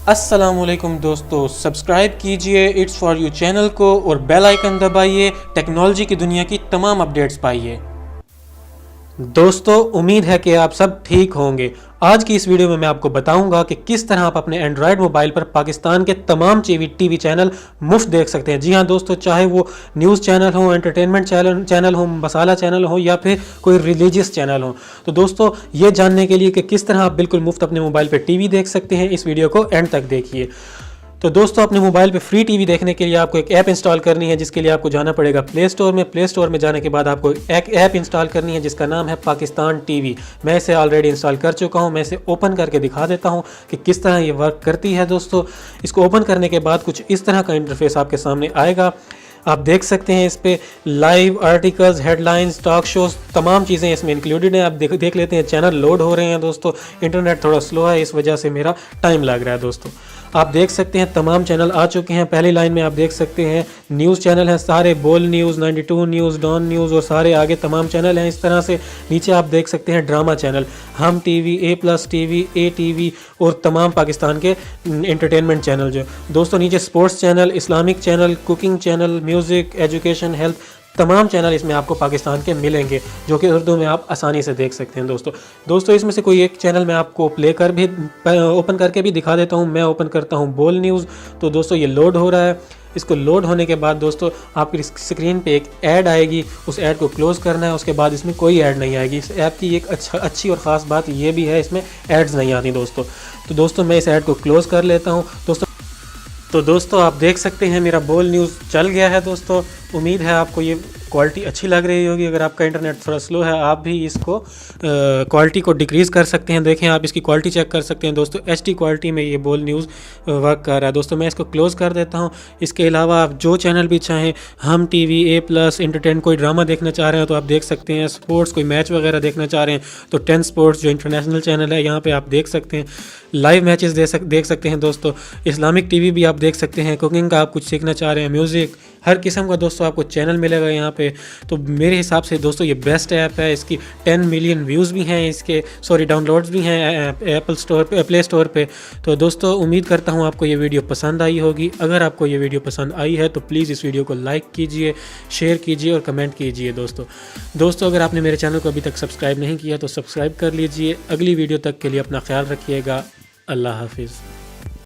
अस्सलाम वालेकुम दोस्तों, सब्सक्राइब कीजिए इट्स फॉर यू चैनल को और बेल आइकन दबाइए। टेक्नोलॉजी की दुनिया की तमाम अपडेट्स पाइए। दोस्तों, उम्मीद है कि आप सब ठीक होंगे। आज की इस वीडियो में मैं आपको बताऊंगा कि किस तरह आप अपने एंड्रॉयड मोबाइल पर पाकिस्तान के तमाम टीवी चैनल मुफ्त देख सकते हैं। जी हाँ दोस्तों, चाहे वो न्यूज़ चैनल हो, एंटरटेनमेंट चैनल हो, मसाला चैनल हो या फिर कोई रिलीजियस चैनल हो। तो दोस्तों, ये जानने के लिए कि किस तरह आप बिल्कुल मुफ्त अपने मोबाइल पर टीवी देख सकते हैं, इस वीडियो को एंड तक देखिए। तो दोस्तों, अपने मोबाइल पे फ्री टीवी देखने के लिए आपको एक ऐप इंस्टॉल करनी है, जिसके लिए आपको जाना पड़ेगा प्ले स्टोर में। प्ले स्टोर में जाने के बाद आपको एक ऐप इंस्टॉल करनी है जिसका नाम है पाकिस्तान टीवी। मैं इसे ऑलरेडी इंस्टॉल कर चुका हूं। मैं इसे ओपन करके दिखा देता हूं कि किस तरह ये वर्क करती है। दोस्तों, इसको ओपन करने के बाद कुछ इस तरह का इंटरफेस आपके सामने आएगा। आप देख सकते हैं इस पे live articles, headlines, talk shows, तमाम चीज़ें इसमें इंक्लूडेड हैं। आप देख लेते हैं चैनल लोड हो रहे हैं। दोस्तों, इंटरनेट थोड़ा स्लो है, इस वजह से मेरा टाइम लग रहा है। दोस्तों, आप देख सकते हैं तमाम चैनल आ चुके हैं। पहली लाइन में आप देख सकते हैं न्यूज़ चैनल हैं सारे, बोल न्यूज़, 92 न्यूज़, डॉन न्यूज़ और सारे आगे तमाम चैनल हैं। इस तरह से नीचे आप देख सकते हैं ड्रामा चैनल, हम TV, A+ TV, A TV और तमाम पाकिस्तान के एंटरटेनमेंट चैनल। जो दोस्तों, नीचे sports channel, Islamic channel, cooking channel, music, education, health, तमाम चैनल इसमें आपको पाकिस्तान के मिलेंगे, जो कि उर्दू में आप आसानी से देख सकते हैं। दोस्तों, इसमें से कोई एक चैनल मैं आपको प्ले कर भी ओपन करके भी दिखा देता हूं। मैं ओपन करता हूं बोल न्यूज़। तो दोस्तों, ये लोड हो रहा है। इसको लोड होने के बाद दोस्तों, आपकी स्क्रीन पे एक ऐड आएगी, उस ऐड को क्लोज़ करना है। उसके बाद इसमें कोई ऐड नहीं आएगी। इस ऐप की एक अच्छी और ख़ास बात ये भी है, इसमें ऐड्स नहीं आती दोस्तों। तो दोस्तों, मैं इस ऐड को क्लोज़ कर लेता हूँ। दोस्तों, आप देख सकते हैं मेरा बोल न्यूज़ चल गया है। दोस्तों, उम्मीद है आपको ये क्वालिटी अच्छी लग रही होगी। अगर आपका इंटरनेट थोड़ा स्लो है, आप भी इसको क्वालिटी को डिक्रीज़ कर सकते हैं। देखें, आप इसकी क्वालिटी चेक कर सकते हैं। दोस्तों, HD क्वालिटी में ये बोल न्यूज़ वर्क कर रहा है। दोस्तों, मैं इसको क्लोज़ कर देता हूँ। इसके अलावा आप जो चैनल भी चाहें, हम टीवी, A+, एंटरटेन, कोई ड्रामा देखना चाह रहे हैं तो आप देख सकते हैं। स्पोर्ट्स, कोई मैच वगैरह देखना चाह रहे हैं तो 10 स्पोर्ट्स जो इंटरनेशनल चैनल है, यहाँ पर आप देख सकते हैं। लाइव मैचेस देख सकते हैं। दोस्तों, इस्लामिक टीवी भी आप देख सकते हैं। कुकिंग का आप कुछ सीखना चाह रहे हैं, म्यूज़िक, हर किस्म का दोस्तों आपको चैनल मिलेगा यहाँ पे। तो मेरे हिसाब से दोस्तों, ये बेस्ट ऐप है। इसकी 10 मिलियन व्यूज़ भी हैं, डाउनलोड्स भी हैं प्ले स्टोर पे। तो दोस्तों, उम्मीद करता हूँ आपको ये वीडियो पसंद आई होगी। अगर आपको ये वीडियो पसंद आई है तो प्लीज़ इस वीडियो को लाइक कीजिए, शेयर कीजिए और कमेंट कीजिए। दोस्तों, अगर आपने मेरे चैनल को अभी तक सब्सक्राइब नहीं किया तो सब्सक्राइब कर लीजिए। अगली वीडियो तक के लिए अपना ख्याल रखिएगा। अल्लाह हाफिज़।